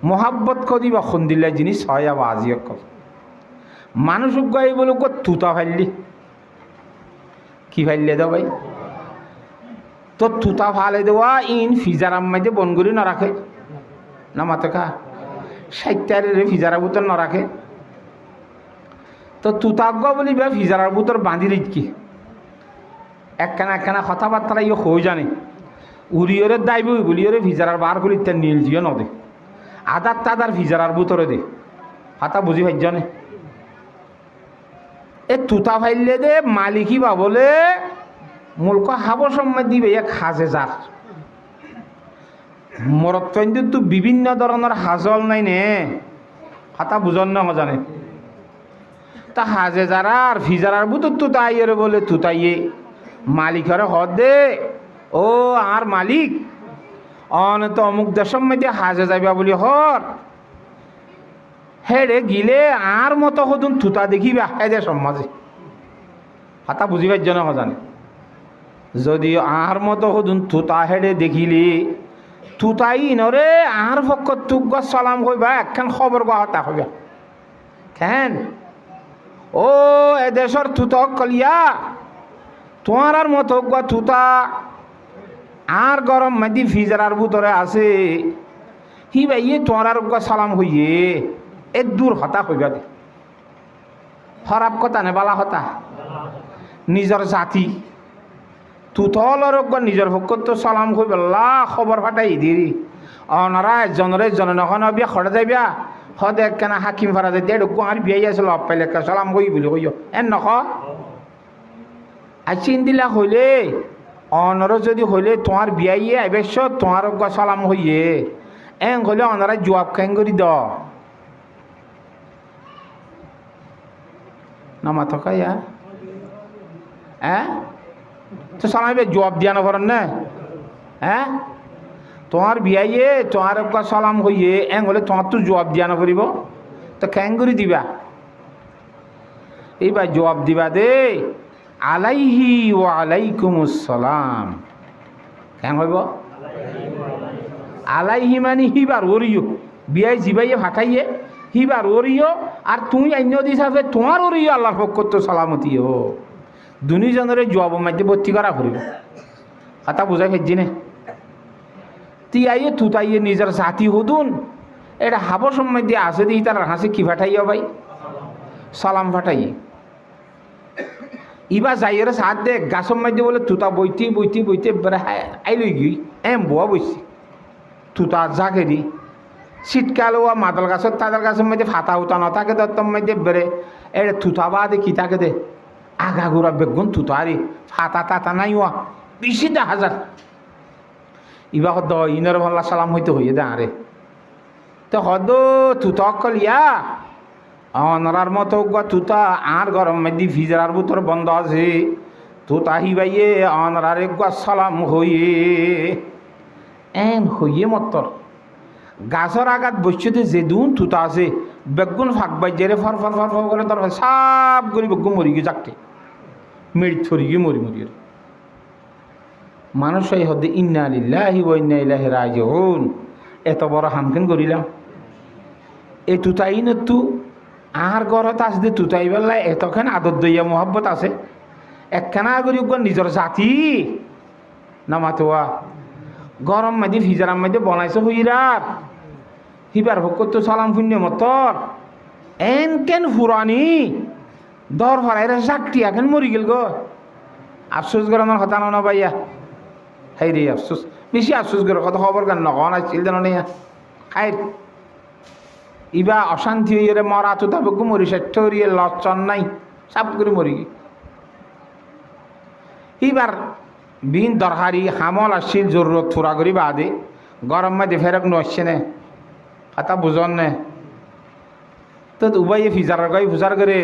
মহাব্বত করি বা খুন্দিল্লা জিনিস হয় আবার আজিও কর মানুষ গাই বলে তুতা ফাইলি কি ফাইলে দাও ভাই তো তুতা ফালে দেওয়া ইন ফিজার আম্মাইতে বন করি না রাখে না মাতে খা সাইটারে ফিজারা বুতর না রাখে তো তুতাজ্ঞ বলি বে ফিজারার বুতর বাঁধি রিকি একখানা কথাবার্তা ইয়ে হয়ে জানে উড়িয়রে দাইব বলিয়রে ফিজারার বার করি তার নীল জিও নদে আদার তাদার ফিজারার বুতরে দে হাতা বুঝি ভাই জানে এ তুতা ফাইলে দে মালিকি বা বলে মূলক হাবর সময় দিবে এক হাজে যার মরত তো বিভিন্ন ধরনের হাজল নাই নে হাতা বুঝন না জানে তা হাজে যারা আর ফিজারার বুতর তুতাইয়ে বলে তুতাইয়ে মালিকের হদ দে ও আর মালিক অন তো অমুক দেশের মধ্যে হাজে যাইবা বলি হর হেরে গিলে আর মতো হতুন তুতা দেখিবা হেদে সমাজে হাতা বুঝি পাইছ না জানে যদি আর মতো হতুন তুতা হেডে দেখিলি তুতাই নরে আর পক্ষ তুক সালাম হইবা একখান খবর কথা হইবা কেন ও এদেশের তুতক কলিয়া তোমার আর মতো তুতা আর গরম মাদি ফিজারার ভিতরে আছে হি ভাই তোমার আর সালাম হইয়ে এ দূর হতা হইবা দে খারাপ কথা নে বালা হতা নিজের জাতি তুতলর নিজের পক্ষ তো সালাম হইবা খবর ফাটাই দিরি অনারা একজনের নখন বিয়া খড়ে যাইবা হদ একখানা হাকিম ফারা যাই দেড় আর বিয়াই আসল পাইলে সালাম কই বলি কইও এন নখ আর চিন দিলা হইলে অনর যদি হইলে তোমার বিয়াইয়ে আইবেশ তোমার সালাম হইয়ে এং হইলে অনারা জবাব খাই করি দ নামা থকাইয়া হ্যাঁ তো সালামে জবাব দিয়া নকরেন না হ্যাঁ তোমার বিয়াইয়ে তোমার সালাম হইয়ে এং হলে তোমার তো জবাব দিয়া নকরিব তো খ্যাং করে দিবা এইবার জবাব দিবা দে আলাইহি ওয়া আলাইকুমুসসালাম কেন হইব আলাইহি মানে হিবার ওরিও বিয়াই জিবাইয়ে ফাঁকাইয়ে হিবার ওরিও আর তুই অন্য দিশাবে তোমার ওরিও আল্লাহর পক্ষ তো সালামতি হো দুজনের জবাব মাঝে ভর্তি করা করিব কথা বোঝাই ফেলছি নে তুই আইয়ে তুতাইয়ে নিজের জাতি হদুন এটা হাবর সময় দিয়ে আসে দিই তার হাসি কি ফাটাইয়া ভাই সালাম ফাটাইয়ে ইবা যাইয়ের সাথ দে গাছের মধ্যে বলে তুতা বইতে বেড়ে আইলই গই বোয়া বইছি তুতা জাগেরি শীতকাল ও মাদল গাছের তাদের গাছের মধ্যে ফাতা উতা ন থাকে তোর মধ্যে বেড়ে এটা তুতা বা দে কি থাকে দে আগা গোড়া বেগুন তুতা আরে ফাতা তাতা নাই ওয়া বেশি 10,000 ইবা হদ ইনের ভাল্লা সালাম হইতে হইয়ে দে আরে তো হদ তুতা কলিয়া অনরার মতো তুতা আর গরম মধ্যে ফিজার ভিতর বন্ধ আছে তুতা হিবাইয়ে অনরার সালাম হইয়ে এন হইয়ে মতর গাছের আঘাত বসতে যে দুন তুতা আছে বেগুন ফাঁক বাইজে ফর ফর ফর ফর করে তার সাপ করে বেগুন মরি গিয়ে যাকে মেড়ি ছড়ি গিয়ে মরি মানুষ এই হদে ইন্না লিল্লাহি ওয়া ইন্না ইলাইহি রাজিউন এত বড় হামকেন করিলাম এই তুতাই না তু আর ঘরত আসতে তুতাই বেলা এতখান আদর দইয়া মোহাব্বত আছে একখানা করি নিজের জাতি নামাতোয়া গরম মাঝে ফিজারাম মাঝে বনাইছে হইরার হিবার ভক্ত তো সালাম শূন্য মতর এন কেন ফুরানি দর ভরাইরা চাকটি এখন মরি গেল গো আফসোস করে আমার হতা না ভাইয়া হাই রে আফসোস বেশি আফসোস করে কত খবর কেন নকন আসছিল জানো না হাই ইবা অশান্তি হইয়ে মরা তো তবে মরি সেঠরিয়ে লচন নাই সাপ করে মরি এইবার বিন দরকারি হামল আসছিল জরুরত থোড়া করি বাদে গরম মাঝে ফেরক নসছে নে কথা বুঝন নে তো উবাইয়ে ফিজার গাই ফুজার করে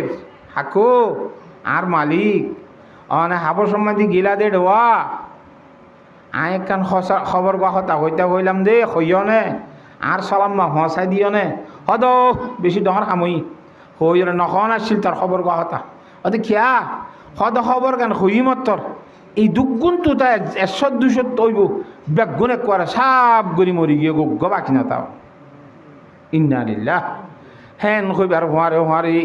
হাকো আর মালিক অনে হাবর সময় দি গিলা দে ডোয়া আয় একখান খবর কথা হইতে হইলাম দে হইয় নে আর সালাম মা হসাই দিও নে হদ বেশি ডর হামই হই নখন আসছিল তার খবর কথা অত খিয়া হদ খবর কেন হই মতর এই দুগুণ তো তাই 100-200 তৈব বেগুন করে সাপ গড়ি মরি গিয়ে গো বাকি না তাও ইন্না লিল্লাহ হ্যাঁ কইবার হওয়ারে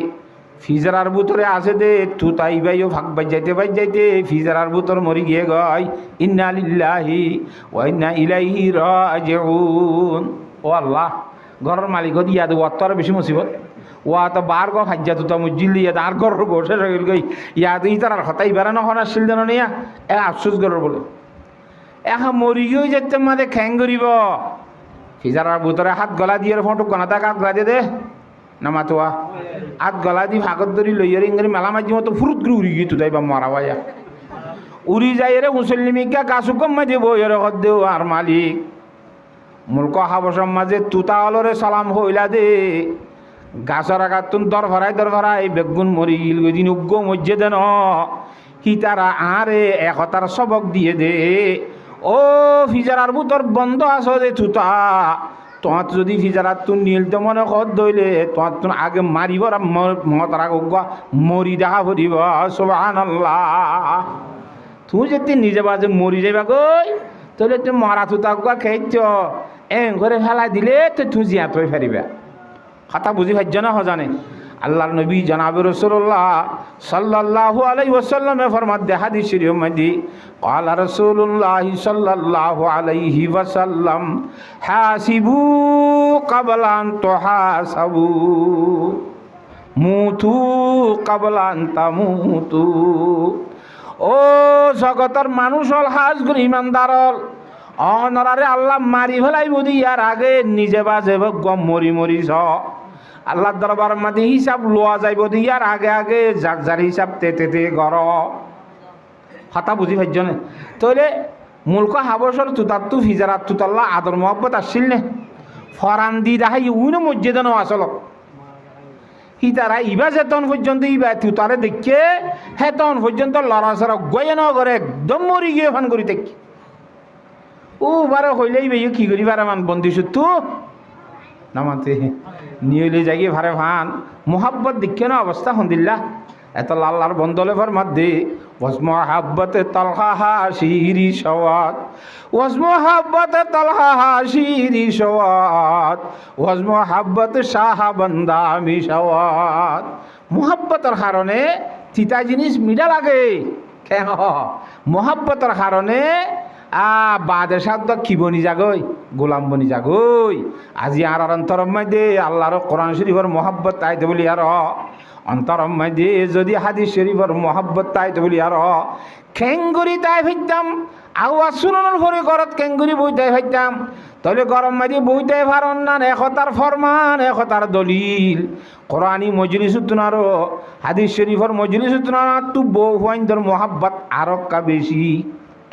ফিজারার ভিতরে আছে দে তুতাই বাইও ভাগ যাইতে ফিজারার ভিতর মরি গিয়ে গয় ইন্না লিল্লাহি ওয়া ইন্না ইলাইহি রাজিউন। ও আল্লাহ ঘরের মালিক দিয়া দে ওয়ার বেশি মুসিবত ওয়া তো বার গো হাজ্জা তুতা মুজিল ইয়া আর ঘর গোসে রইল গই ইয়াদ ইতার হতাই বেড়ানো হনার শিল দেন নিয়া এ আফসোস ঘরের বলে এখন মরি গিয়ে যেতে মাঝে খ্যাং করিব ফিজারার ভিতরে হাত গলা দিয়ে ফটো গনাতা কাক গলা দে নামাতোয়া হাত গলা দি ভাগত ধরি লইয়ার ইংরি মেলা মাঝি মতো ফুরুত করে উড়ি গিয়ে তুদাই বা মারা ভাইয়া উড়ি যাই রে মুসল্লিমিকা গাছু কম মাঝে বইয়ের হদ দেও আর মালিক মুলক হাবসম মাঝে তুতা অলরে সালাম হইলা দে গাছর আঘাত তুন দর ভরাই বেগুন মরি গিল দিন উগ্গ মজ্জে দেন হিতারা আরে একতার সবক দিয়ে দে ও ফিজারার ভিতর বন্ধ আস দে তুতা তোমার যদি ফিজারাত তুন নীল তো মনে কর দইলে তোমার তুন আগে মারিব মতার আগে মরি দেখা ভরিব সুবহানাল্লাহ। তুই যদি নিজে বাজে মরি যাইবা গই তাহলে তুই মরা তুতা গুয়া খেয়েছ এন করে ফেলা দিলে তো তুই জিয়া তুই ফেরিবা কথা বুঝি ভাজ্য না হজানে আল্লাহর নবী জনাব রাসূলুল্লাহ সাল্লাল্লাহু আলাইহি ওয়াসাল্লামে ফরমাতে হাদিস শরীফ মধ্যে ক্বালা রাসূলুল্লাহ সাল্লাল্লাহু আলাইহি ওয়াসাল্লাম হাসিবু ক্বাবলা আন তুহাসাবু মুতু ক্বাবলা আন তামুতু। ও জগতের মানুষ হল হাজ করে ইমানদার হল অনরারে আল্লাহ মারি ফেলাইব দিয়ার আগে নিজে বাজে গম মরি স আল্লাহ দরবার মাঝে হিসাব লোয়া যাইব দিয়ার আগে যার হিসাব তে গর কথা বুঝি ভাইজ নে তইলে মুলক হাবসর তুতাত্তু ফিজারাত তুতাল্লাহ আদর মহব্বত আসছিল নে ফরান দি দেখাই উইনো মসজিদে ন আসল তারা ইবা যেতন পর্যন্ত ইবা তুতারে দেখে হেতন পর্যন্ত লড়াচড়া গয়ে ন করে একদম মরি গিয়ে ফান করি দেখি ও বারে হইলেই বেয়ে কি করি বারে মান বন্দি সুতু নামাতে নিয়ে যাই ভারে ভান মোহাব্বত দেখে না অবস্থা হন্দিল্লা এত লাল্লার বন্দলে ভর মধ্যে ওয়াজমহাব্বতে তালহা শিরি সওয়াত ওয়াজমহাব্বতে তালহা শিরি সওয়াত ওয়াজমহাব্বতে শাহাবান্দা মি সওয়াত। মোহাব্বতের কারণে তিতা জিনিস মিডা লাগে কেন মোহাব্বতের কারণে বাদে সাধ্য কি বনি যাগই গোলাম বনি যাগই আজি আর অন্তরম মধ্যে আল্লাহর কোরআন শরীফের মোহাব্বত তাইতে বলি আর অন্তরম মধ্যে যদি হাদিস শরীফের মোহাব্বত তাইতে বলি আর খেঙ্গুরি তাই ভাইতাম আওয়াজ শুনানোর পরে ঘরত খেঙ্গুরি বইতাই ভাইতাম তাহলে গরম মাঝে বইতাই ভারন না একতার ফরমান একতার দলিল কোরআনী মজলিস উত্তনার হাদিস শরীফের মজলিস উত্তনার তু বউ হুয়াইন্দর মোহাব্বত আরক্কা বেশি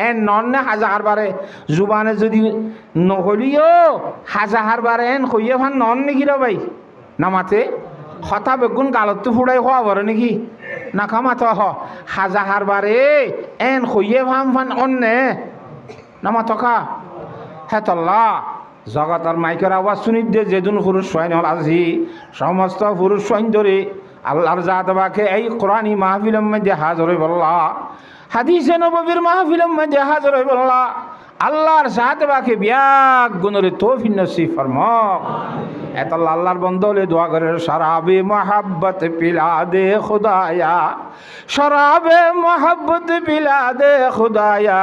এন নন নে হাজার বারে জুবানে যদি নহলিও হাজার বারে এন কইয়ে ভান নন নাকি রে ভাই নামাতে হতা বেগুন গালত ফুড়াই হওয়া বড় নাকি না খামাতে হ হাজার বারে এন কইয়ে ভাম ফান অন্নে নামা থকা হেতল্লা জগতের মাইকের আওয়াজ শুনি দিয়ে যেদিন পুরুষ সৈন্য আজি সমস্ত পুরুষ সৈন্যরে আল্লাহর জাত বাকে এই কোরআনী মাহফিলের মধ্যে হাজর বললা হাদিসে নববীর মাহফিলের মধ্যে হাজর বললা আল্লাহর জাত বাকে বিয়াক গুণরে তৌফিক নসিব ফরমাক। এত আল্লাহর বন্দলে দোয়া করে শরাবে মোহাব্বত পিলা দে খুদায়া শরাবে মোহাব্বত পিলা দে খুদায়া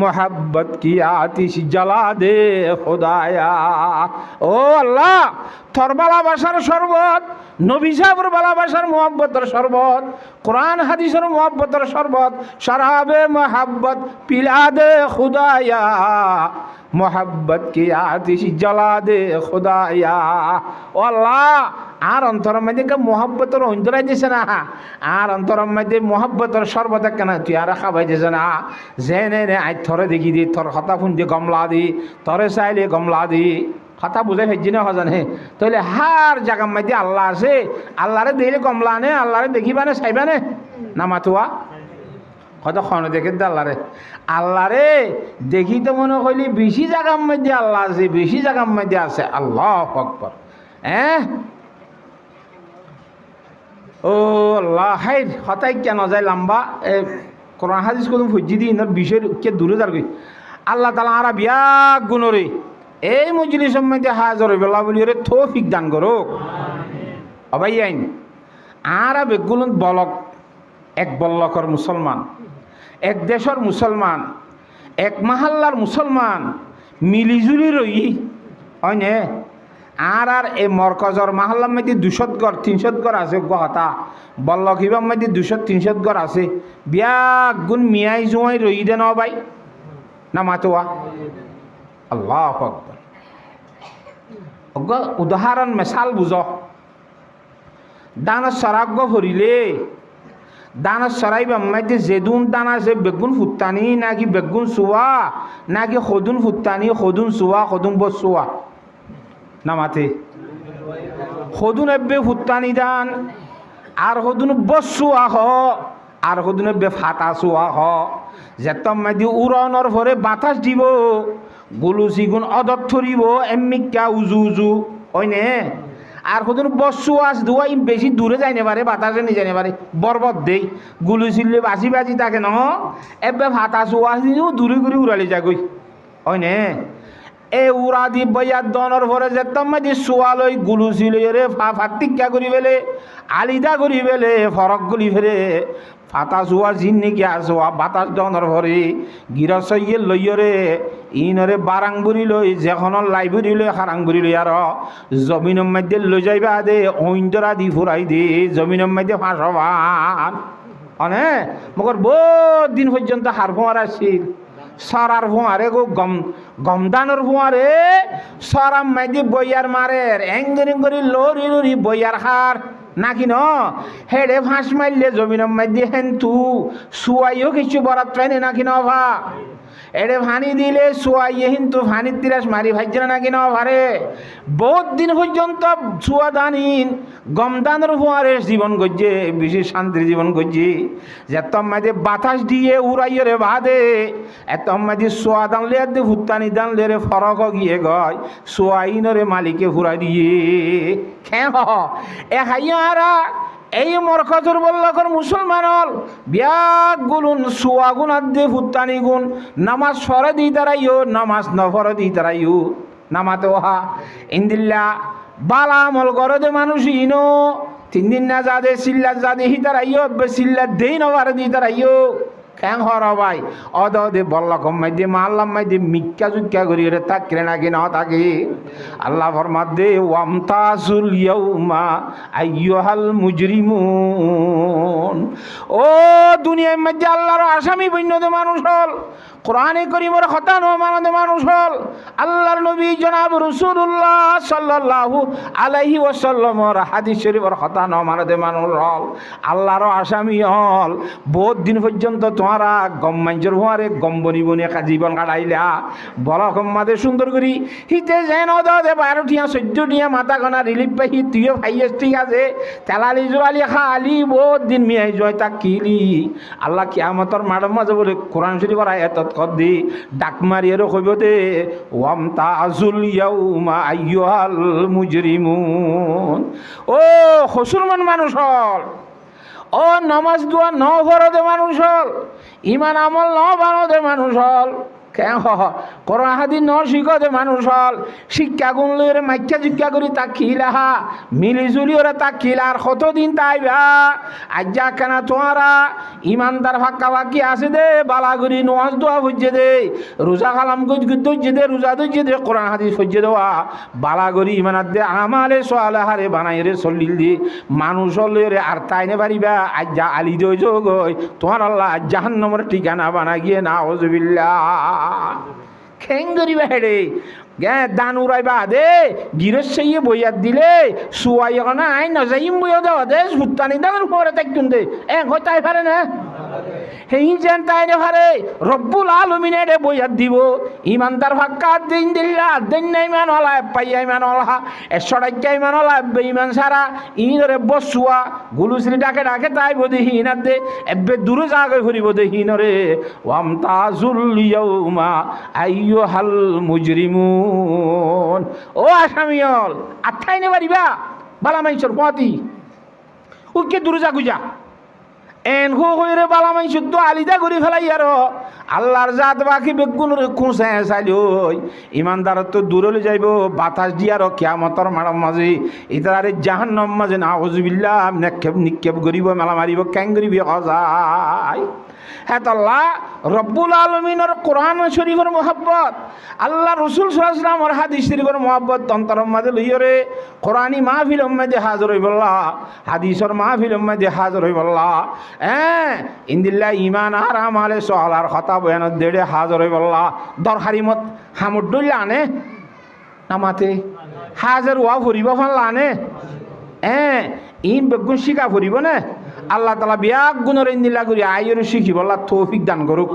মোহাব্বত কি আতিশ জ্বালা দে খুদায়া। ও আল্লাহ তোর ভালোবাসার শরবত নবী সাহেবের ভালোবাসার মোহাব্বতের শরবত কোরআন হাদিসের মোহাব্বতের শরবত শরাবে মোহাব্বত পিলা দে খুদায়া মোহাব্বত কি আতিশ জ্বালা দে খুদায়া। ও আল্লাহ আর অন্তরের মধ্যে মোহাব্বতের অন্তরাই দিছে না আর অন্তরের মধ্যে মোহাব্বতের শরবত কেন তুই আর খাবাই দিছে না জেনে নে আই থরে দেখি দি তোর হতা ফুন দিয়ে গমলা দি তরে চাইলে গমলা দি কথা বুঝে ফেজি না হজানে তাহলে হার জায়গার মধ্যে আল্লাহ আছে আল্লাহরে দিলে গমলা নে আল্লাহরে দেখিবানে চাইবানে না মাতুয়া হয়তো খন দেখে আল্লাহরে আল্লাহরে দেখি তো মনে হইলে বেশি জায়গার মধ্যে আল্লাহ আছে বেশি জায়গার মধ্যে আছে আল্লাহ আকবার। ও আল্লাহ হাই হতাই কেন যায় লম্বা কোরআন হাদিস কদম ফজি দিই বিষয়ের কে দূরে যার গই আল্লাহ তালা আরা বিয়া গুণরে এই মজলিসের মধ্যে হাজর হইবেলা বলি ওরে তৌফিক দান করুক। অবাই আইন আর বেগুলো বলক এক বল্লকর মুসলমান, এক দেশের মুসলমান, এক মাহাল্লার মুসলমান মিলিজুলি রই হয়নে। আর এই মরকজর মাহাল্লার মধ্যে 200 ঘর 300 ঘর আছে গহতা, বল্লক হিবার মধ্যে 200-300 ঘর আছে। বিয়া গুণ মিয়াই জুয়াই রই দেন ভাই না মাতোয়া। আল্লাহ আকবার। উদাহরণ মেশাল বুঝ, দানা সরাগ্য ভরিলে দানা সরাইবার মধ্যে যেদুন দানা আছে বেগুন ফুটানি নাকি বেগুন চুয়া নাকি সদুন ফুটানি সদুন চুয়া সদুন বচুয়া না মাতে। সদুন এবে ফুটানি দান আর সদুন বচুয়া হ আর সদুন এবে ফাটা চুয়া হ। যেতম মাদি উড়ানোর ভরে বাতাস দিব গুলুচি গুণ অদত ধরিব এমিকা উজু উজু হয়নে। আর সদুন বসু আস দুয়াই বেশি দূরে যাই নেবারে বাতাসে নিয়ে যাই নেবারে বরবত দেই গুলুচিলে বাজি বাজি থাকে নহ এবে ভাতা চুয়া দূরে ঘুরে উড়ালি যাগই হয়নে। এ উড়া দি বইয়ার দনের ভরে যেতাম মাঝে চুয়া লই গুলুচি লই রে ফাটিকা করি বেলে আলিদা করি বেলে ফরক গুলি ফেরে ফাটা চুয়ার জিন্নিকে আসোয়া বাতাস দনের ভরে গিরসইয়ে লইয়রে ইনরে বারাং বুড়ি লই যেখনৰ লাইব্রেরি লই খারাং বুড়ি লই আর জমিনের মধ্যে লই যাইবা দে ঐন্দরা দি ফুরাই দে জমিনের মধ্যে ফাঁসবান অনে মগর বহুত দিন পর্যন্ত হার ফোঁয়ার আসছিল। সরার ফোঁয়ারে গো গমদানোর ফোঁয়ারে সরাম মাইদি বইয়ার মারের এঙ্গরি করি লরি লরি বইয়ার হার নাকি ন হেডে ফাঁস মারলে জমিনের মধ্যে হেন্তু শুয়াইও কিছু বরাত পাইনি নাকি ন ভা এড়ে ভানি দিলে শুয়াইয়ে কিন্তু ভানির তিরাস মারি ভাইছে না নাকি না ভারে। বহুত দিন পর্যন্ত শুয়া দানিন গমদানোর ফোঁয়ারে জীবন গজ্জে বেশি শান্তির জীবন গজ্জি। যেত মাঝে বাতাস দিয়ে উড়াইয়ে রে বাদে এত মাঝে শোয়া দানলে আর দে ভুত্তানি দানলে রে ফরক গিয়ে গয় শোয়াইনরে মালিকে ফুরাই দিয়ে খেঁ এ হাইয়ারা এই মরকজর বল্লকর মুসলমান হল বিয়াক গুলুন সুয়া গুণ আদে ফুত্তানি গুণ নামাজ ফরে দি তারাইও নামাজ নফরে দি তারাইও নামাতে ওহা ইন্দিল্লা বালা আমল করে দে মানুষ ইনো 3 দিন না যাদে সিল্লা যাদে হি তারাইও সিল্লা দেই নফরে দি তারাইও খ্যাং হর ভাই অদ দে বল্লকম মাইদে মাল্লাম মাইদে মিক্কা জুক্কা করি রে তাকরে নাকি না তাকে আল্লাহ ফরমাত দে ওয়ামতাজুল ইয়াউমা আইয়ুহাল মুজরিমুন। ও দুনিয়ার মধ্যে আল্লাহর আসামি বন্যদে মানুষ হল, কোরআনে করিমের কথা ন মানদে মানুষ হল, আল্লাহর নবী জনাব রাসূলুল্লাহ সাল্লাল্লাহু আলাইহি ওয়াসাল্লামের হাদিস শরীফের কথা ন মানদে মানুষ হল, আল্লাহর আসামি হল। বহুত দিন পর্যন্ত তোমারা গম মাঞ্জর হওয়ারে গম বনি বনি একটা জীবন কাটাইলা বল কম্মাদের সুন্দর করি হিতে যেন দে 12টিয়া 14টিয়া মাথা গনা রিলিফ পাই তুইও ভাইয়েস ঠিক আছে তেলালি জোরালি খালি বহুত দিন মিয়াই জয় তা কিলি আল্লাহ কিয়ামতর মাঠের মাঝে বলে কোরআন শরীফের আয়াত কদ দি ডাক মারিয়ে কইব দে ওয়ামতাজুল ইয়াউমা আইয়ুহাল মুজরিমুন। ও মুসলমান মানুষ হল, ও নামাজ দোয়া ন ফরদে মানুষ হল, ইমান আমল ন বানদে মানুষ হল, কোরআন হাদিস ন শিখদে মানুষ হল, শিক্ষা গুণ লইরে মাইক্ষা জিজ্ঞা করি তা খিলাহা মিলিজুলি ওরা তা খিলার কতদিন তাইবা আজ্জা কেনা তোমারা ইমানদার ফাঁকা ফাঁকি আছে দে বালাগুড়ি নোয়াজ দোয়া ফুজে দে রোজা কালাম গজ দইজে দে রোজা দইজে দে কোরআন হাদিস ফুজে দেওয়া বালাগুড়ি ইমানার দে আমালে সোয়ালে হারে বানাই রে চলিল দি মানুষ লইরে আর তাইনে পারিবা আজ্জা আলি দই যোগই তোমার আল্লাহ জাহান্নামের ঠিকানা বানা গিয়ে না ওজবিল্লাহ খেঙ্গরিবা হেডে গে দান উড়াইবা দে গিরসাইয়ে বইয়ার দিলে শুয়াই না আই নজাইম বইয়া দেওয়া দে ভুত্তানি দানের পরে দেখুন দে হইতাই পারে না হেই যেন তাই নে পারে রব্বুল আলমিনে রে বইয়ার দিব ইমানদার ফাক্কা দিন দিল্লা দিন নাই মান হলা পাইয়া ইমান হলা 100 টাকা ইমান হলা বেঈমান সারা ইনরে বসুয়া গুলুসরি ডাকে ডাকে তাই বদি হিনার দে এবে দূরে জাগে ঘুরিব দে হিনরে ওয়ামতাজুল ইয়াউমা আইয়ুহাল মুজরিমুন। ও আসামিয়ল আথাই নে পারিবা বালা মাইছর পতি উকে দূরে যা গুজা এন হইরে বালামাই শুদ্ধ আলিদা করে ফেলাই আর আল্লাহর জাত বাকি বেগুনের খুঁজে চাইল ইমানদার তো দূরে যাইব বাতাস দিয়ার কিয়ামতর মারাম মাঝে ইতারে জাহান্নাম মাঝে না হজবিল্লাহ নিক্ষেপ করিব মেলা মারিব ক্যাং করিব হজায়। হ্যাঁ আল্লাহ রব্বুল আলমিনের কোরআন শরীফের মোহাব্বত আল্লাহ রসুল সাল্লাল্লাহু আলাইহি ওয়াসাল্লামের হাদিস শরীফের মোহাব্বত তন্তর মাঝে লইরে কোরআনি মাহফিল মধ্যে হাজির হইবল্লাহ হাদিসের মাহফিল মধ্যে হাজির হইবল্লাহ ইন্দিল্লা ইমান আর আমালে সহলার কথা বয়ানত দেড়ে হাজির হইবল্লাহ দরহারিমত হামুদুল্লাহ আনে নামাতে হাজার ওয়া ভরিব ফানলা আনে ইন বেগুন শিকা ভরিব না আল্লাহ তালা বিয়াক গুণর ইন্দিল্লা করি আইয়ের শিখিব আল্লাহ তৌফিক দান করুক।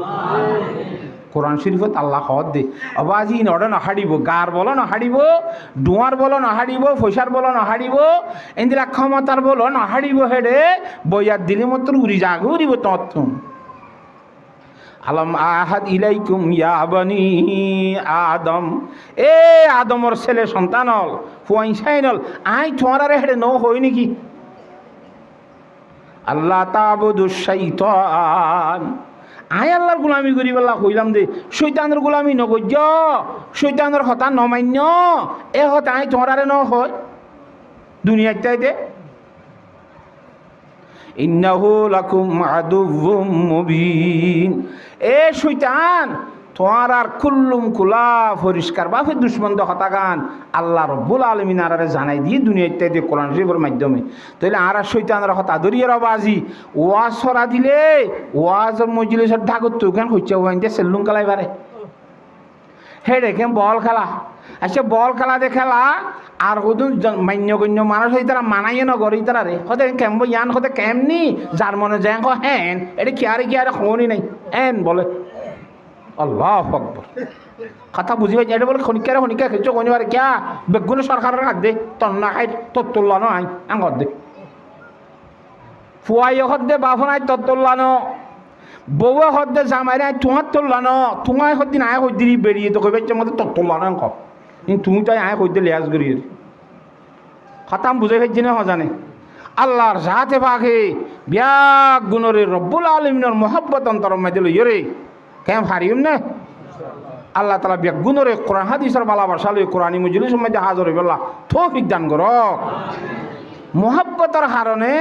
কোরআন শরীফত আল্লাহ হদ দে অবাজি নড়ে নহাড়িব গার বলো নহাড়িব ডুয়ার বলো নহাড়িব ফৈসার বলো নহাড়িব ইন্দিলা ক্ষমতার বলো নহাড়িব হেডে বইয়ার দিলে মতো উড়ি যাগ উড়িব তথ্যম আলম আহাদ ইলাইকুম ইয়া বানি আদম এ আদমর ছেলে সন্তানল ফুয়াই সাইনল আই তোমারে হেডে ন হই নাকি আল্লাহ তাবুদুশ শাইতান আই আল্লাহর গোলামি করি বলা কইলাম দে শৈতানের গোলামি নগজ শৈতানের হতা নমান্য এ হতা আই তোমারে ন হয় দুনিয়ার চাইতে ইন্নাহু লাকুম আদুউম মুবিন এ শৈতান তোমার আর কুল্লুম কুলা পরিষ্কার বাপে দুশ্মন হতা গান আল্লাহ রব্বুল আলমিন আর জানাই দিয়ে দুনিয়াতে দিয়ে কোরআন শরীফের মাধ্যমে তাহলে আর শৈতানের হতা ধরিয়ে রবাজি ওয়াজ সরা দিলে ওয়াজ মজলিসের ঢাকত তো কেন হচ্ছে ওয়াইতে সেলুন কালাই বারে হে দেখেন বল খেলা আচ্ছা বল খেলা দে খেলা আর কদুন মান্যগণ্য মানুষ হয়ে তারা মানাইয়ে নগরী তারা রে হতে কেমব ইয়ান হতে কেমনি যার মনে যায় হ্যান এটা কি আরে খনি নাই এন বলে আল্লাহ আকবার কথা বুঝি পাই এটা বলে খনিকা খেয়েছো কনিবারে কিয়া বেগুন সরকারের হাত দে তন্না খাই তত্তল্লা ন আই আঙ্গর দে ফুয়াই হত দে বাফনাই তত্তল্লা ন বউয়ে হত দে জামাই আই তোমার তোল্লা ন তোমায় হদিন আয় হদিন বেরিয়ে তো কইবে মতো তত্তল্লা ন কম তুমি তাই আয় হইতে লেয়াজ করি খতাম বুঝে ফেলছি না জানে আল্লাহর জাতে পাখে বিয়াক গুণরে রব্বুল আলমিনের মহব্বত অন্তর মধ্যে লইরে কেন হারিম না আল্লাহ তালা বিয়াক গুণরে কোরআন হাদিসের ভালোবাসা লই কোরআনি মজলিসের মধ্যে হাজির হইবল্লাহ তৌফিক দান করক। মহব্বতের কারণে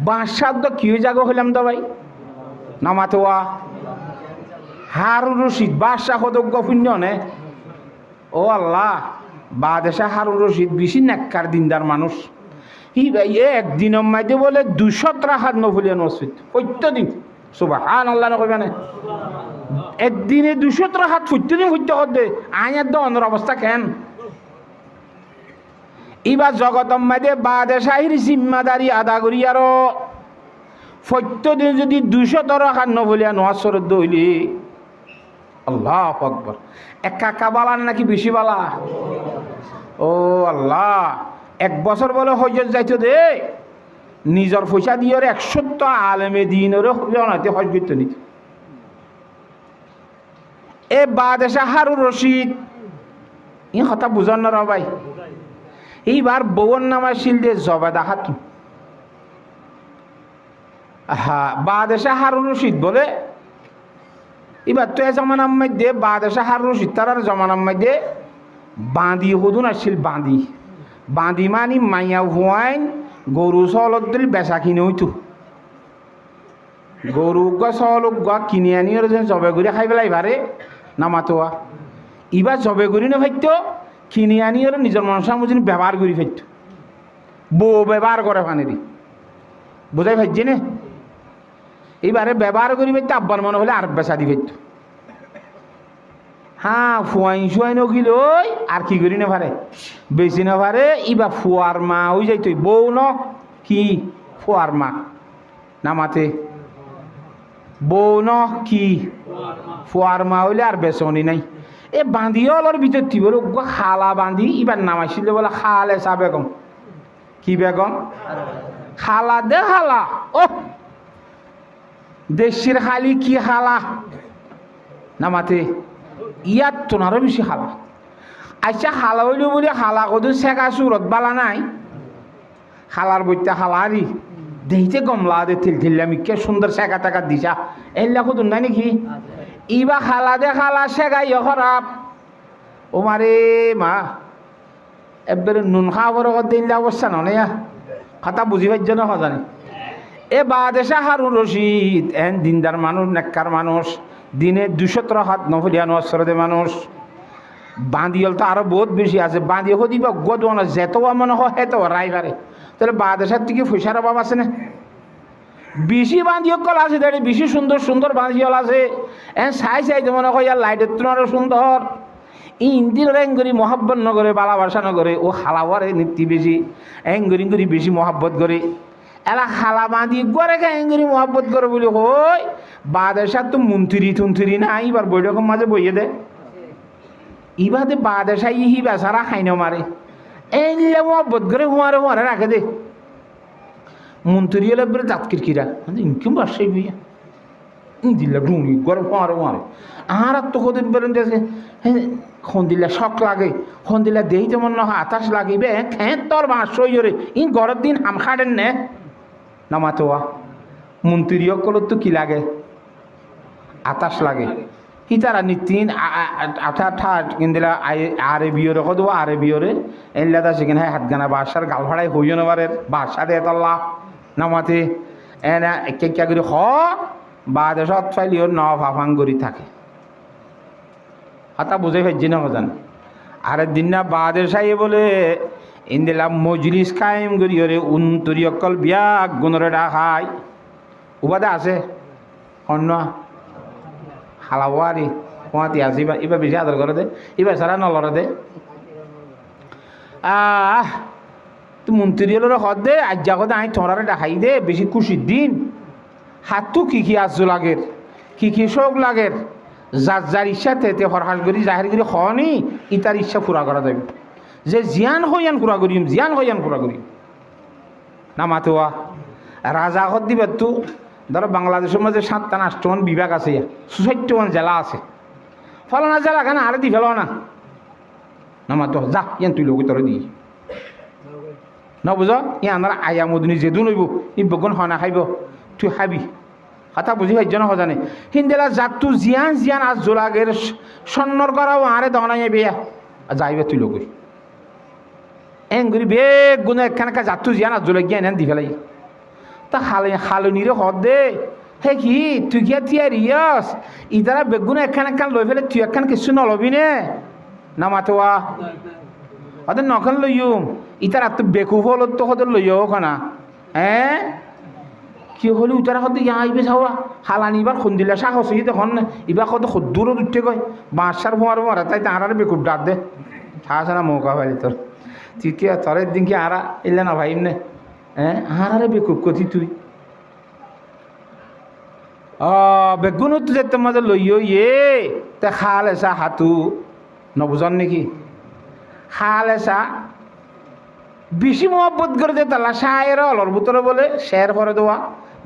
বাদশাহ কি হয়ে যাগো হইলাম তো ভাই নামাতোয়া হারুন রশিদ বাদশাহ হদজ্ঞ পুণ্য নে ও আল্লাহ বাদশাহ হারুন রশিদ বেশি নেককার দিনদার মানুষ একদিনের মাঝে বলে 200 রাখাত নফলিয়ান মসজিদ প্রত্যেকদিন সুবহানাল্লাহ নকইবা না একদিনে 200 রাখাত প্রত্যেকদিন হইতে হতে আইনের দনের অবস্থা কেন এবার জগতম মাঝে বাদশাহীর জিম্মাদারি আদা করি আরো প্রত্যেকদিন যদি 200 রাখাত নফলিয়ান ওয়াসরত দইলি আল্লাহ আকবার একা বালা নাকি বেশি বালা ও আল্লাহ এক বছর বলে হজত যাইতো দে নিজের পয়সা দিয়ে 100 আলেমে দিনের হজতে হজ করতে নিত এ বাদশাহ হারুন রশিদ ই কথা বুঝান না ভাই এইবার বউর নামা শিল দিয়ে জবেদা খাতুন বাদশাহ হারুন রশিদ বলে এবার তো এ জমানার মধ্যে বাদশাহ হারুন রশিদ তার জমানার মধ্যে বাঁধি হদুন আসছিল বাঁধি মানি মাইয়া হুয়াইন গরু চলত দিল বেচা কিনে হইতো গরু চল কিনে আনি যেন জবে করে খাই পেলাই বারে নামাতোয়া এবার জবে করি না ফাইত কিনে আনি আর নিজের মনসা মজিন ব্যবহার করি ফাইত বউ ব্যবহার করে পানি বোঝাই ফাইছে না এইবারে ব্যবহার করি ফাইতো আব্বার মনে হলে আর বেচা দি ফাইত হ্যাঁ ফুয়াই শুয়াই নকিল আর কি করি না পারে বেশি না পারে ইবা ফুয়ার মা হয়ে যাইত বউ ন কি ফুয়ার মা নামাতে বউ ন কি ফুয়ার মা হইলে আর বেচনি নাই এ বাঁধিও অলর ভিতর থি বলে খালা বাঁধি ইবার নামাইছিল বলে খালে চা বেগম কি বেগম খালা দে খালা ও দেশের খালি কি খালা নামাতে ইয়াত তোনারও বেশি খালা আচ্ছা খালা হইল বলে খালা কদু শেখা সুরত বালা নাই খালার বইটা খালারি দেইতে গমলা দে থিলথিল্লামি কে সুন্দর শেখা টাকা দিছা এল্লা খুদুন নাই নাকি ইবা খালা দে খালা শেখাই খারাপ ও মারে মা এবারে নুন খাওয়ার দিনলে অবস্থা নয় কথা বুঝি পাইছ না জানি এ বাদেশা হারুন রশিদ এন দিনদার মানুষ নেককার মানুষ দিনে 200 হাত নফলিয়ানো অসরদে মানুষ বাঁধিয়ল তো আরো বহুত বেশি আছে বাঁধিয়ে দিবা গদওয়ানা যেত মনে হয় হেত রাইভারে তাহলে বাদেশার থেকে পয়সার অভাব আছে না বেশি বাঁধিয়কল আছে দাঁড়িয়ে বেশি সুন্দর সুন্দর বাঁধিয়ল আছে এন চাইতে মনে হয় আর লাইটের তো আরো সুন্দর ইন্দির এঙ্গরি মহাব্বত নগরে বালাবাসা নগরে ও হালাওয়ারে নীতি বেশি এঙ্গরি বেশি মহাব্বত করে এলা খালা বাঁধি গড়ে এঙ্গরি মহাব্বত করে বলি হই বাদেশার তো মন্ত্রী তুন্ত্রী না এবার বৈঠকের মাঝে বইয়ে দে ইবাদে বাদেশা ইহি বেচারা খাইন মারে এলে মহাব্বত করে হুয়ারে রাখে দে মন্ত্রী হলে বেড়ে দাঁত কিরকিরা ইনকিম বাসাই বইয়া দিল্লা ঢুঁড়ি গরম মারে আর তো কদিন বেরোন দিল্লা শখ লাগে দিল্লা দেই যেমন না আতাস লাগিবে খেঁ তোর বাঁশরে গরম দিন হাম খাড়েন নে নামাতোয়া মন্ত্রী সকলের তো কি লাগে আতাস লাগে তারা নিতিন আঠা কিনদিলা আরে বিয়রে কদ আরে বিয়রে এনলা সেখানে হাত গানা বাসার গাল ভাড়াই হইও নেবারের বাসা দে তল্লা নামাতে এনা একে করে বাদেশত ফাইলিও ন ভাফাং করি থাকে হাতা বুঝে ফেলছি না জান আর দিন না বাদেশাই বলে ইন্দিলা মজলিস কায়েম করি ওরে উন্তরি অকল বিয়া গুণরে ডাকাই উবাদে আছে অন্য হালাওয়ারি কোয়াতি আছে এবার বেশি আদর করে দে এবার সারা নলরে দে তুই মন্ত্রী হলো হদ দে আজ যা কথা আই তোমরা ডাকাই দে বেশি খুশির দিন হাতু কি আজ লাগের কি শোক লাগের যার ইচ্ছাতে তে হরহাস করি জাহির করি হনি ইতার ইচ্ছা পুরা করা যাবে যে জিয়ান হইয়ান পুরা করিম না মাতোয়া রাজা হদ দিবে তো ধরো বাংলাদেশের মধ্যে 7টা 8টা বিভাগ আছে 64টা জেলা আছে ফলানা জেলা কেন আরে দি ফেলো না মাতো যা ইয়ান তুই লোক তোর দিই না বুঝ ইয়ান আয়া মদুনি যেদু নইব ই বগন হনা খাইব তুই খাবি কথা বুঝি পাইছ না জানে হিন্দেলা জাতু জিয়ান আজ জোলাগের সন্নর করাও আরে দনাই বেয়া যাইবে তুই লোক এঙ্গুরি বেগ গুণ একখানকা জাতু জিয়ান আজ জোলা গিয়া এনে দি ফেলাই তা হালনিরে হদ দে হে কি তুই গিয়া তিয়ারিয়াস ইতারা বেগুন একখান লই ফেলে তুই একখান কিছু নলবি নে না মাতোয়া ওদের নখান লইম ইতারা তো বেকুফ হল তো হদের লইও খানা হ্যাঁ কি হলে উতারা হতে ইয়া আইবে চাওয়া হালানি এবার খুন্দিলা শাক হচ্ছে তখন এবার কত দূরত উঠতে কয় বাঁচার ভোয়ার মারা তাই তাঁর বেকুব ডাক দে আছে না মৌকা পাইলি তোর তুই কি তোরের দিন কি আরা এলে না ভাইম নে হ্যাঁ আরে বেকুব কতি তুই বেগুন তো যেতে মাঝে লইও তে খাল এসা হাতু নবুজন নাকি খাল এসা বেশি মহব্বত করে দে তালা শায়ের অলর ভিতরে বলে শের ভরে দেওয়া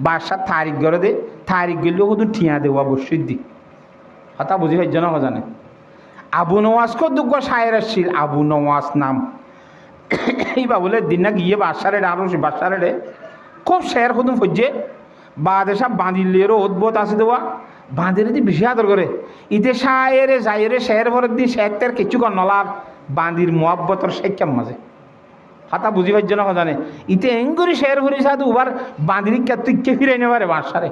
বাসার তারিখ করে দে তারিখ গেলেও শুধু ঠিয়া দেওয়া অবশ্যই দি কথা বুঝি পাইছ না জানে আবু নওয়াজ কো দুঃখ শায়ের আসছিল আবু নওয়াজ নাম এইবা বলে দিন না গিয়ে বাসারে আরো বাসারে খুব শের শুধু ফজ্জে বাদে সব বাঁধিলেরও অদ্ভুত আছে দেওয়া বাঁধিলে দি বেশি আদর করে ইতে শায়েরে যাইরে শের ভরে দি শেখটার কিছু কর নলার বাঁধির মহাব্বতর শেখাম মাঝে হাতা বুঝি পাইছ না জানে ইতে এঙ্গুরি শের ভরি সাধু উবার বাঁধিরি তুই ফিরে নেবারে বাসারে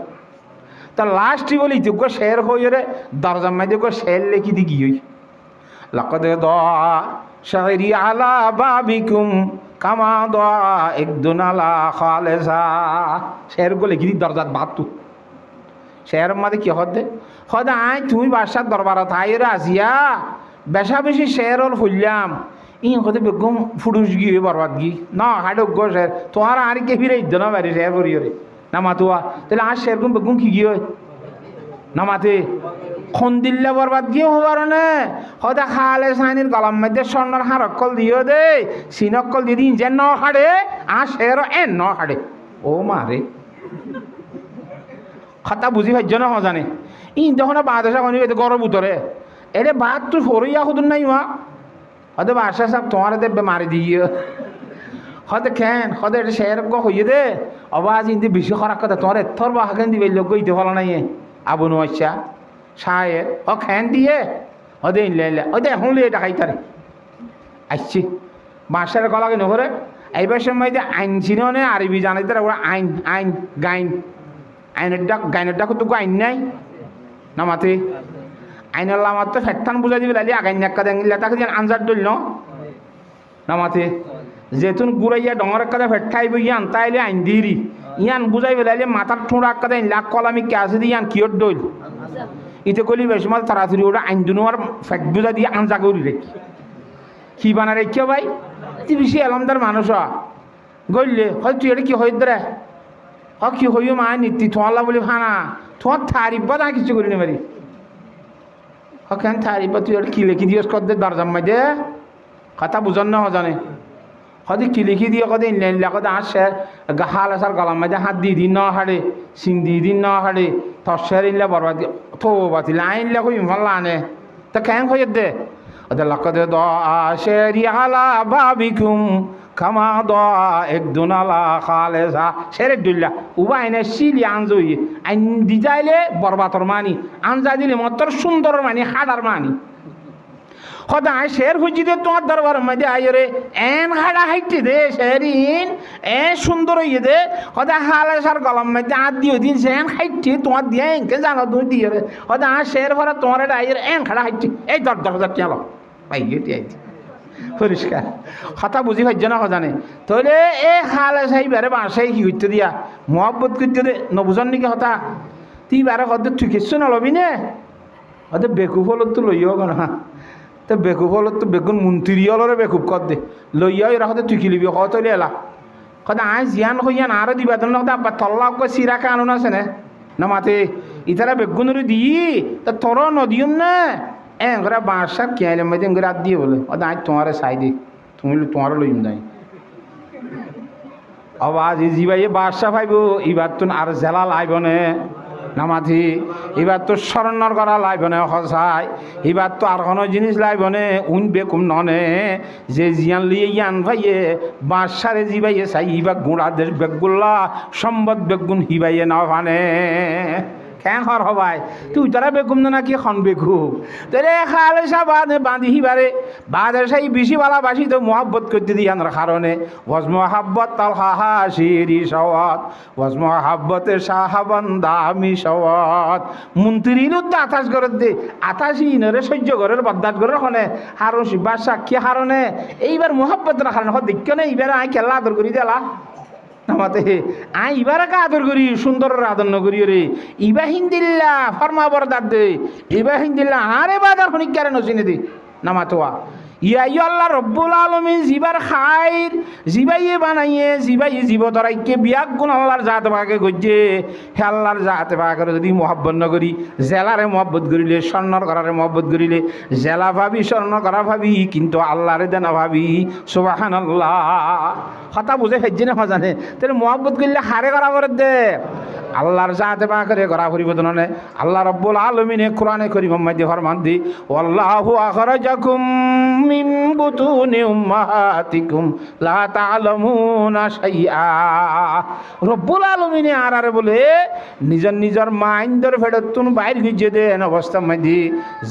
তা লাস্টই বলি তুই শের হই রে দরজা মাই দেখো শের লেখি দি গিয়ে লাকদ শাহরি আলা বাবিকুম কামা একদুন আলা খালেসা শের গো লেখি দি দরজাত বাতু শের মাঝে কি হদে হদে আই তুমি বাসার দরবারত আইরে আসিয়া বেশা বেশি শের হল ফুললাম হতে বেগম ফুটুস গিয়ে বরবাদ গি না হাইড গো শের তোমার আর কে ফিরে ইদ্দ না বাড়ি শের করি রে না মাতুয়া তাহলে আর শের গুম বেগম কি গিয়ে না মাতে খন্দিল্লা বরবাদ গিয়ে হবার নে হতে খালে সাইনির গলাম মধ্যে স্বর্ণর হার অক্কল দিও দে সিনক্কল দিয়ে দিন যে ন হাড়ে আর শের এন ন হাড়ে ও মারে কথা বুঝি ভাইজ না জানে যখন বাদেশা কনি গরম উতরে এরে বাদ তুই সরইয়া খুদুন নাই মা হয়তো বাসা সব তোমার দেবে মারি দিয়ে হতে খেন হতে এটা শেয়ার হইয়ে দে আবার ইন্দি বেশি খরাক কথা তোমার এথর বা হাকেন দিবে লোক গইতে ভালো নাই আবু নোয়াইছা শায়ের ও খেন দিয়ে হদে ইনলে ইনলে ওই এখন লিয়ে এটা খাইতারে আসছি বাঁশের গলাকে নগরে এইবার সময় যে আইন ছিল না আরবি জানাইতে ওরা আইন আইন গাইন গাইনের ডাক তো আইন নাই না মাতে আইনাল্লাহ আমার তো ফেটটান বুঝাই দিবে লালি আগাইন একটা দেখিলে তাকে যেন আনজার দল না মাতে যেতুন গুড়াইয়া ডঙর একটা ফেটটাইব ইয়ান তাইলে আইন দিরি ইয়ান বুঝাই লাইলে মাথার ঠোঁড়া একটা দেন লাখ কলামি কে আছে দিয়ে ইয়ান কিয়র দল ইতে কলি বেশ মাল তাড়াতাড়ি ওটা আইন দুনো আর ফেট বুঝা দিয়ে আনজা করি রেখি কি বানা রেখে ভাই তুই বেশি এলমদার মানুষ গইলে হয় তুই এটা কি হই দরে কি হইও মা নীতি তোমাল্লা বলি ভানা তোমার থারিব্বা না কিছু করি না বাড়ি কেন থারিব্বা তুই এটা কি লিখি দিয়স কর দে দরজাম মাঝে কথা বুঝন না জানে হয়তো কি লিখি দিয়ে কদে ইনলাইন কদে আসে হাল আসার গলাম মাঝে হাত দিয়ে দিন না হাড়ে সিং দিয়ে দিন না হাড়ে তসের ইনলে বরবাদ থো বাতিল আইনলে কই ইনফাল্লা আনে তা কেন হয়ে দে ওদের লক্ষ্যতে শেরি আলা বাবিকুম খামা এক দুনালা খালে যা সেরে দুল্লা উবা আইনে শিলি আনজই আইন দিজাইলে বরবাতর মানি আনজা দিলে মতর সুন্দর মানি হাডার মানি সদায় শের খুঁজি দে তোমার দরবার মাঝে আইরে এন হাডা হাইটে দে শেরিন এ সুন্দর হইয়ে দে সদায় হালে সার গলম মাঝে আর দিয়ে দিন সে এন হাইটে তোমার দিয়ে এনকে জানো তুমি দিয়ে রে সদায় শের ভরা তোমার এটা আইরে এন হাডা হাইটে এই 10,000 টাকা পাই গেটি আইতে পরিষ্কার কথা বুঝি পাইছ না জানে তাহলে এ হালে সাই বেড়ে বাসাই কি করতে দিয়া মহব্বত করতে দে নবুজন নাকি হতা তুই বেড়ে হতে তুই কিছু নলবি নে হতে বেকুফ হল তো লইও না তো বেকুফ হল তো বেগুন মন্ত্রী হলরে বেকুফ কর দে লইয়া এরা হতে তুই কিলিবি কত এলা কথা আয় জিয়ান হইয়ান আরো দিবা তোর না আব্বা তল্লাক সিরা কানুন আছে না মাতে ইতারা বেগুনরে দি তা তোর নদিয়ম না এরা বাঁশা কেলে মধ্যে রাত দিয়ে বলে ও আজ তোমার সাই দে তুমি তোমারও লইম নাই আবার জিবাই বাদশা পাইব এবার তো আর জেলা লাইব নে নামাথি এবার তো স্মরণর করা লাইব নে সঁচাই এবার তো আর কোনো জিনিস লাইব নে উন বেকুম ননে যে জিয়ান লিয়ে ইয়ান ভাইয়ে বাঁশারে জিবাইয়ে চাই ইবা গুঁড়া দেশ বেগুল্লা সম্বদ বেগুন হিবাইয়ে না ভানে খেঁ হর হবাই তুই তারা বেকুম না কি খন বেকুম তোরে খালে সা বাঁধি হিবারে বাদের সাই বেশি বালা বাসি তো মহাব্বত করতে দিই আনার কারণে ওয়াজ মহাব্বত তাল হাহা শিরি সওয়াত ওয়াজ মহাব্বতে সাহাবান্দা আমি সওয়াত মন্ত্রী তো আতাস করে দে আতাসি নরে সহ্য করার বদাত করার হনে হারো বাসা কি হারনে এইবার মহাব্বতের কারণে হ দেখ না এইবার আই খেলা আদর করি দেলা নামাতে আই ইবার আদর করি সুন্দর আদর নগরী রে ইবা হিন্দিল্লা ফরমা বরদার দে ইবা হিন্দিল্লা আরে বাদার হনিকারে নচিনে দে নামাতোয়া ইয়াই আল্লাহ রব্বুল আলমিন জিবার খাইর জিবাইয়ে বানাইয়ে জিবাইয়ে জীব ধরাইকে বিয়াক গুণ আল্লাহর জাত ভাগে গজ্জে হে আল্লাহর জাত ভাগরে যদি মহব্বত নগরী জেলারে মহব্বত করিলে স্বর্ণর করারে মহব্বত করিলে জেলা ভাবি স্বর্ণ করা ভাবি কিন্তু আল্লাহরে দেনা ভাবি সুবহানাল্লাহ কথা বুঝে ফেলছে না জানে তাহলে মহব্বত করলে হারে করা করে দে আল্লাহর জাতে ভাগরে করা পরিবর্তন নে আল্লাহ রব্বুল আলমিনে কোরআনে করিম মাঝে ফরমান দি আল্লাহু আখরাজাকুম মিন বুতুনি উম্মাহাতিকুম লা তা'লামুনা শাইআ রব্বুল আলামিনে আর বলে নিজের নিজের মাইন্ডের ফেরতুন বাইর গিয়ে দেন অবস্থার মধ্যে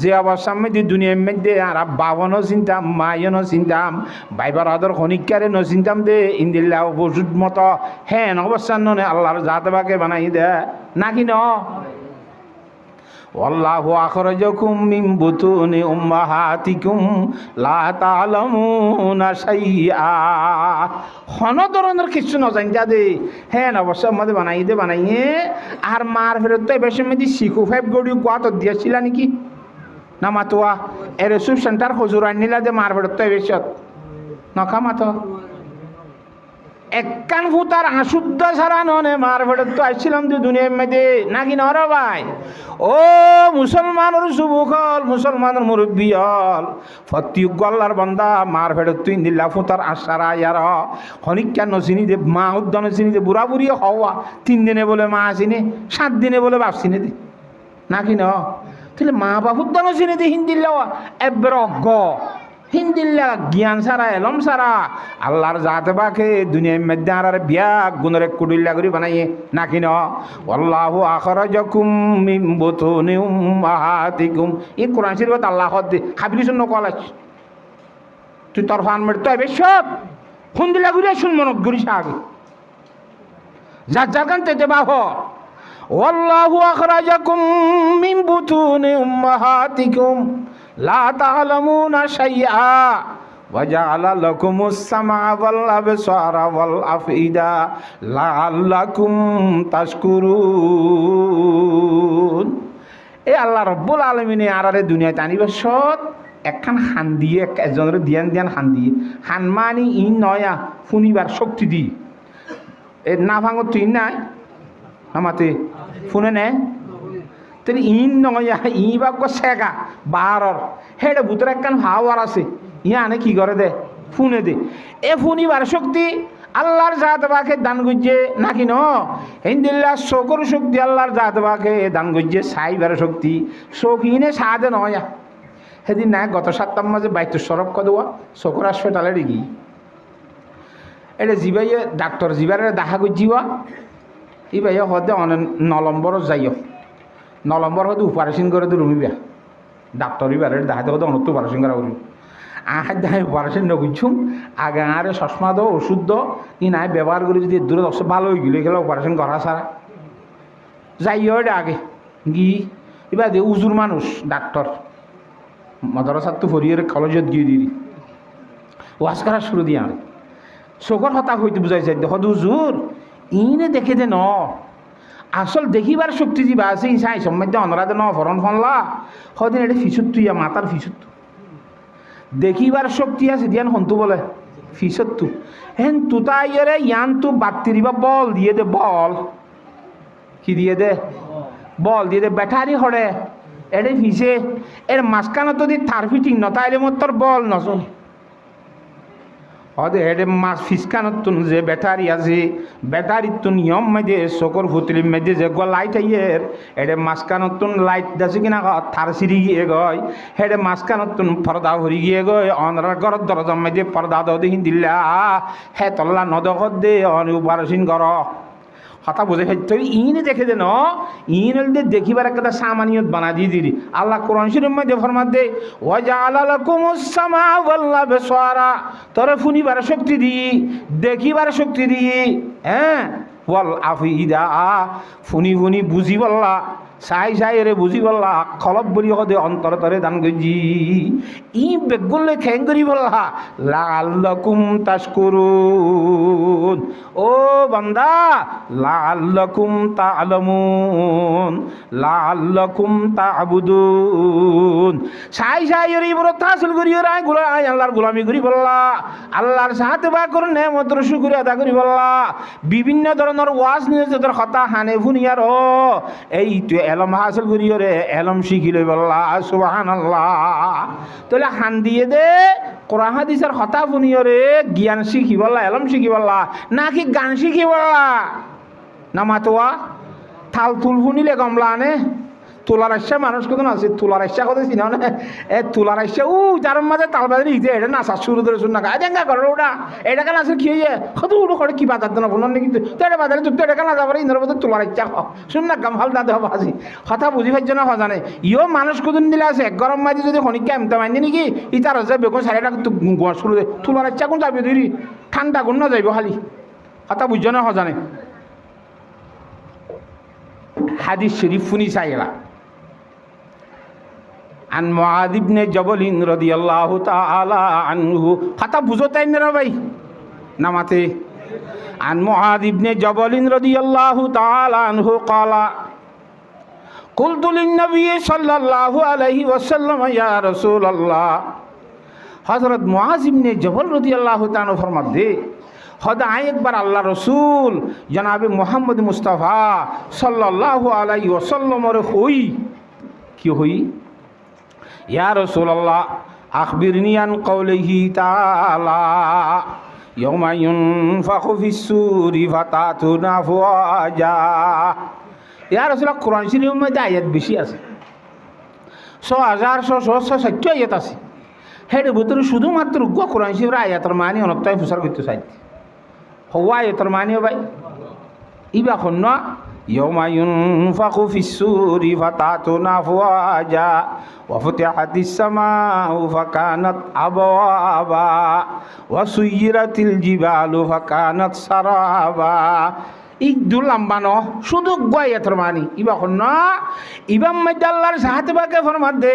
যে অবস্থার মধ্যে দুনিয়ার মধ্যে আর বাবনও চিন্তাম মায়নও চিন্তাম বাইবার আদর খনিকারে ন চিন্তাম দে ইন্দিল্লা ওষুধ মতো হ্যাঁ অবস্থান নে আল্লাহর জাতে ভাগে বানাই দে নাকি ন আল্লাহু আখরাজাকুম মিন বুতুনি উম্মাহাতিকুম লা তা'লামুনা শাইআ কোন ধরনের কিছু না জানতা দে হ্যাঁ অবশ্যই মধ্যে বানাইয়ে আর মার ফেরত তো বেশি মধ্যে শিখু ফাইভ গড়ি কোয়াত দিয়েছিল নাকি না মাতোয়া এর সুপ সেন্টার হুজুর আনিলা যে মার ফেরত তো বেশি নখা মাতো একখান ফুতার আশুদ্ধ সারা ননে মার ফেরত তো আসছিলাম তুই দুনিয়ার মধ্যে নাকি নর ভাই ও মুসলমানের যুবকল মুসলমানের মুরব্বী হল ফতিউগ আল্লাহর বান্দা মার ফেরত তুই দিল্লা ফুতার আশারা ইয়ার হনিকা নচিনি দে মা উদ্যান চিনি দে বুড়া বুড়ি হওয়া 3 দিনে বলে মা চিনি 7 দিনে বলে বাপ চিনি দে নাকি ন তাহলে মা বাপ উদ্যান চিনি দে হিন্দিল্লা এবার অজ্ঞ হিন্দিল্লা জ্ঞান সারা এলম সারা আল্লাহর জাতে বাকে দুনিয়ার মধ্যে আর বিয়া গুণরে কুডিল্লা করে বানাইয়ে নাকি ন আল্লাহু আখরাজাকুম মিন বুতুনি উম্মাহাতিকুম এই কোরআন শরীফত আল্লাহ হদ খাবিলি শুন কলাস তুই তোর ফান মেট তো সব হিন্দিল্লা করে শুন মনক গুরি আগে যার যার কান তেতে বাহ আল্লাহু আখরাজাকুম মিন বুতুনি উম্মাহাতিকুম লা তা'লামুনা শাইআ ওয়া জা'আলা লাকুমুস সামআ ওয়াল আবসারা ওয়াল আফইদা লাআল্লাকুম তাশকুরুন। এই আল্লাহ রাব্বুল আলামিনে আরারে দুনিয়ায় টানিবে সৎ একখান হান দিয়ে একজনের দিয়ান দিয়ান হান দিয়ে হান মানি ইন নয়া শুনিবার শক্তি দি এ না ভাঙত তুই নাই আমাতে শুনে নে তেনে ইন নয়া ই বাক্য শেখা বারর হেডে ভূতরে একখান হাওয়ার আছে ইয়া আনে কি করে দে ফুনে দে এ ফুনিবার শক্তি আল্লাহর জাত বাকে দান গুজে নাকি ন হিন্দিল্লা শোকর শক্তি আল্লাহর জাত বাকে দান গুজে সাইবার শক্তি শোকিনে সাদে নয়া সেদিন না গত সপ্তাহ মাঝে বাইত সরব কদোয়া শোকর হাসপাতালে রেগি এটা জিবাইয়ে ডাক্তার জিবারে দেখা গুজিওয়া ই ভাইয়া হদে অনেক 9 নম্বর যাইও 9 নম্বর হতে অপারেশন করে তো রুমিবা ডাক্তার এবারে দেখাতে হতে অনেক অপারেশন করা করি আহার দেখায় অপারেশন নগুছুম আগে আরে চশমা দো ওষুধ দো ই নাই ব্যবহার করে যদি দূরে দশ ভালো হয়ে গেল এগুলো অপারেশন করা সারা যাইও এটা আগে গি এবার দে উজুর মানুষ ডাক্তার মাদ্রাসার তো ফরিয়ে কলেজত গিয়ে দিই ওয়াজ করা শুরু দিয়ে আর চোখর হতাশ হইতে বুঝাইছে দেখো হুজুর ইনে দেখে দে ন আসল দেখিবার শক্তি যা আছে ইসাই সম্মাদ্য অনরাদে ন ফরন ফনলা হদিন এটা ফিসুত্তু ইয়া মাতার ফিসুত্তু দেখিবার শক্তি আছে দিয়ান হন্তু বলে ফিসত্তু হেন তুতা ইয়েরে ইয়ান তু বাত্তিরিবা বল দিয়ে দে বল কি দিয়ে দে বল দিয়ে দে ব্যাটারি হড়ে এডে ফিসে এর মাঝখানে যদি তার ফিটিং ন তাইলে মোর তোর বল নচল হদে হেডে মাছ ফিসকানতুন যে ব্যাটারি আছে ব্যাটারির তো নিয়ম মেজে চকর ফুতলি মেজে যে লাইট আইয়ের হেডে মাঝখানতুন লাইট দাসি কিনা থার সিঁড়ি গিয়ে গয় হেডে মাঝখানতুন পর্দা ভরি গিয়ে গয় অনরা ঘর দরজা মেজে পর্দা দাও দেখি দিল্লা হে তল্লা নদখত দে অপারেশন কর হতা বুঝে তুই ইনে দেখে দে ন ইন দে দেখিবার একটা সামানিয়ত বানা দিয়ে দিলি আল্লাহ কোরআন শরীফের মধ্যে ফরমাত দে ওয়া জাআলা লাকুমুস সামা ওয়াল আবসারা তোরে ফুনিবার শক্তি দি দেখিবার শক্তি দি হ্যাঁ ওয়াল আফইদা ফুনি ফুনি বুঝি বললা সাই সাই রে বুঝি বললা খলব বলি হদে অন্তর তরে দান গজি ই বেগুলে খেং করি বললা লাআল্লাকুম তাশকুরুন ও বান্দা লাআল্লাকুম তা'লামুন লাআল্লাকুম তা'বুদুন সাই সাই রে বড় তাসল করি রাই গুলা আল্লাহর গোলামি করি বললা আল্লাহর সাথে বা করে নেমতর শুকরিয়া আদা করি বললা বিভিন্ন ধরনের ওয়াজ নিয়ে তোর কথা হানে ফুনিয়ার এই তুই এলম হাসিল করিও রে এলম শিখিলে বললা সুবহানাল্লাহ তাহলে হান দিয়ে দে কোরআন হাদিসের কথা ফুনিও রে জ্ঞান শিখি বললা এলম শিখি বললা নাকি গান শিখি বললা না মাতোয়া থাল তুল ফুনিলে কমলা আনে তোলার আসছে মানুষ কত আছে তোলার আসছে কথা চিনা না এ তোলার আসছে যার মাঝে তাল বাজারে ইতে এটা নাচা শুরু করে শুন না দেখা করো ওটা এটা কেন আছে খেয়ে কত উঠো করে কি বাজার দেনা বলুন নাকি তো এটা বাজারে তুই এটা কেন যাবার ইন্দ্র মধ্যে তোলার ইচ্ছা শুন না গাম হাল দাদা বাজি কথা বুঝি পাইছ না জানে ইও মানুষ কদিন দিলে আছে গরম মাঝে যদি খনিকা এমতে মাইনি নাকি ই তার হচ্ছে বেগুন সারিটা গোয়া শুরু দে তোলার ইচ্ছা কোন যাবে ধরি ঠান্ডা গুণ না যাইব খালি কথা বুঝছ না জানে হাদিস শরীফ ফুনি চাইলা আন মুআয ইবনে জবল রাদিয়াল্লাহু তাআলা আনহু কথা বুঝতাই না ভাই নামাতে আন মুআয ইবনে জবল রাদিয়াল্লাহু তাআলা আনহু ক্বালা কুলতু লিন-নবী সাল্লাল্লাহু আলাইহি ওয়াসাল্লাম ইয়া রাসূলুল্লাহ হযরত মুআয ইবনে জবল রাদিয়াল্লাহু তাআলা ফরমাত দে হদা একবার আল্লাহ রসুল জনাবে মুহাম্মদ মুস্তাফা সাল্লাল্লাহু আলাইহি ওয়াসাল্লামের হই কি হই ইয়া রাসূলুল্লাহ আখবিরনি আন কওলিহি তাআলা ইয়াওমা ইউনফাখু ফিস-সূরি ফাতাতুনা আফওয়াজা ইয়া রাসূলুল্লাহ কোরআন শরীফের মধ্যে আয়াত বেশি আছে 6660 আয়াত আছে হেডে ভিতরে শুধুমাত্র কোরআন শরীফের আয়াতের মানি অনেকটাই প্রচার করতে চাই হওয়া আয়াতের মানিও ভাই ইবা খন্ন يوم ينفخ في السور فتأتون أفواجا وفتحت السماء فكانت أبوابا وسيرت الجبال فكانت سرابا ইকদুল লাম্বানো শুধু গয়াতের মানি ইবা খন্ন ইবাম মধ্যে আল্লাহর সাহাতে বাকে ফরমাত দে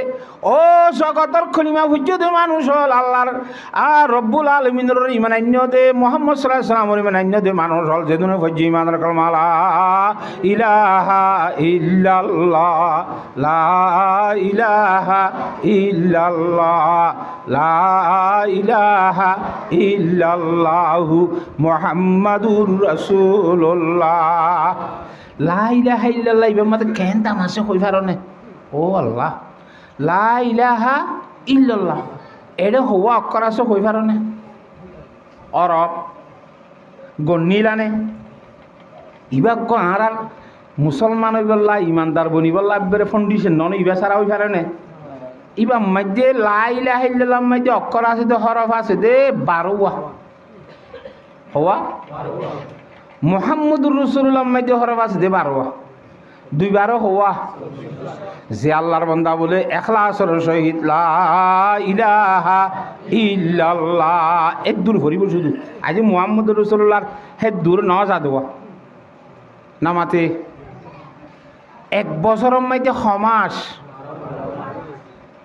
ও জগতর খলিমা হুজ্জতে মানুষ হল আল্লাহর আর রব্বুল আলামিনের ইমানান্য দে মুহাম্মদ সাল্লাল্লাহু আলাইহি ওয়াসাল্লামের ইমানান্য দে মানুষ হল যেদিনে ফজ্জি ইমানের কলমা লা ইলাহা ইল্লাল্লাহ লা ইলাহা ইল্লাল্লাহ লা ইলাহা ইল্লাল্লাহু মুহাম্মাদুর রাসূলুল্লাহ লা ইলাহা ইল্লাল্লাহ ইবা মতে কেন তামাশা কই পারনে ও আল্লাহ লা ইলাহা ইল্লাল্লাহ এডে হওয়া অক্ষর আছে কই পারনে অরব গন্নিলানে ইবা কো আর মুসলমান হইবল্লা ইমানদার বনিবল্লা বেরে ফাউন্ডেশন নন ইবা সারা হই পারনে ইবা মধ্যে লা ইলাহা ইল্লাল্লাহ মধ্যে অক্ষর আছে দে হরফ আছে দে 12 হওয়া মুহাম্মদুর রাসূলুল্লাহ মধ্যে হরফ আছে দে 12 2 হওয়া যে আল্লাহর বান্দা বলে ইখলাসের সহিত লা ইলাহা ইল্লাল্লাহ এক দূর করিব শুধু আজ মুহাম্মদুর রাসূলুল্লাহর হে দূর না যা দেওয়া নামাতে 1 বছরের মধ্যে সমাস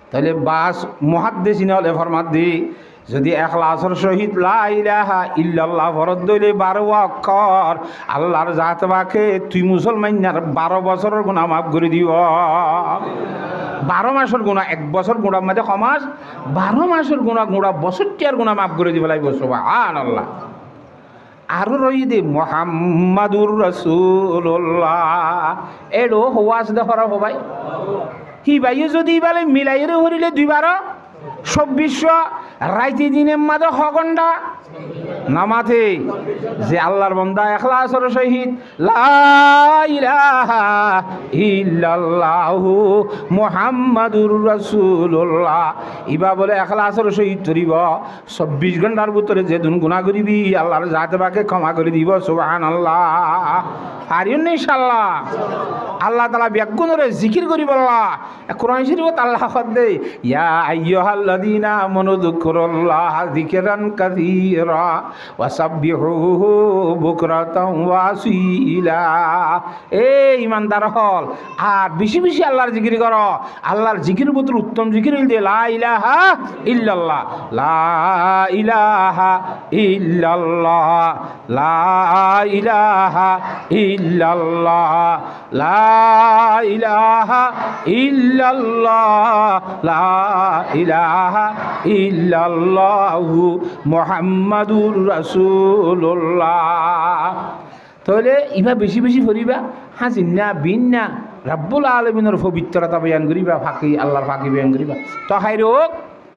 তাহলে বাস মুহাদ্দিসিন হলে ফরমাত দি যদি ইখলাসের সহিত লা ইলাহা ইল্লাল্লাহ ফরজ দইলে 12 অক্ষর আল্লাহর জাত বাকে তুই মুসলমানের 12 বছরের গুনাহ মাফ করে দিব 12 মাসের গুনাহ 1 বছর গুনাহ মধ্যে সমাস 12 মাসের গুনাহ বছরটিয়ার গুনাহ মাফ করে দিব লাগবে সুবহানাল্লাহ আরো রই দে মুহাম্মাদুর রাসূলুল্লাহ এডো হওয়াস দে হরা হবাই হি ভাইও যদি বলে মিলাইরে হরিলে 2 রাইতে দিনের মাঝে হগন্ডা নামাতে যে আল্লাহর বান্দা ইখলাসের সহিত লা ইলাহা ইল্লাল্লাহু মুহাম্মাদুর রাসূলুল্লাহ ইবা বলে ইখলাসের সহিত করিব 24 ঘন্টার ভিতরে যে দুন গুনাহ করিবি আল্লাহর জাতে বাকে ক্ষমা করে দিব সুবহানাল্লাহ পারিন ইনশাআল্লাহ আল্লাহ তাআলা ব্যাগুণরে জিকির করিবল্লাহ কোরআন শরীফত আল্লাহ দে ইয়া আইয়ুহাল্লাযীনা আমানু যকুরুল্লাহ যিকরান কাসীরা ওয়াসাব্বিহুহু বুকরাতাও ওয়াসীলা এই ইমানদার হল আর বেশি বেশি আল্লাহর জিকির করো আল্লাহর জিকিরের ভিতর উত্তম জিকির হইল লা ইলাহা ইল্লাল্লাহ লা ইলাহা ইল্লাল্লাহ লা ইলাহা ইল্লাল্লাহ লা ইলাহা ইল্লাল্লাহ লা ইলাহা ইল্লাল্লাহু মুহাম্মাদুর রাসূলুল্লাহ তাহলে ইবা বেশি বেশি করিবা হাজিনা বিন্না রাব্বুল আলামিনের পবিত্রতা বয়ান করিবা ফাঁকি আল্লাহর ফাঁকি বয়ান করিবা তো হাইরোক